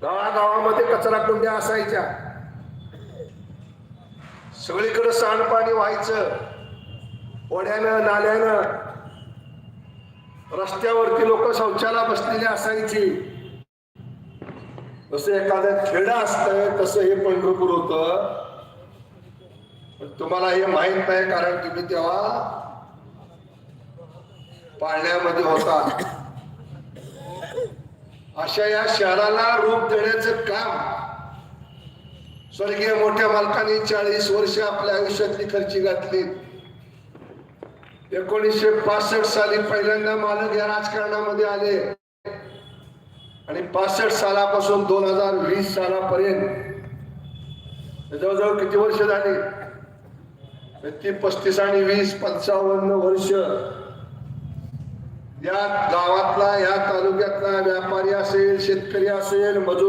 गावागावामध्ये कचरा कुंड्या असायच्या, सगळीकडे सांडपाणी व्हायचं, ओढ्यानं नाल्यानं. रस्त्यावरती लोक शौचाला बसलेली असायची. जसं एखादं खेडं असतंय तसं हे पंढरपूर होतं. पण तुम्हाला हे माहित नाही, कारण तुम्ही तेव्हा पाळण्यामध्ये होता. अशा या शहराला रूप देण्याचं काम स्वर्गीय मोठ्या मालकांनी 40 वर्ष आपल्या आयुष्यातली खर्ची घातली. 1965 साली पहिल्यांदा मालक या राजकारणामध्ये आले आणि 65 सालापासून 2020 सालापर्यंत जवळजवळ किती वर्ष झाली? 35 आणि 20 55 वर्ष या गावातला, या तालुक्यातला व्यापारी असेल, शेतकरी असेल, मजूर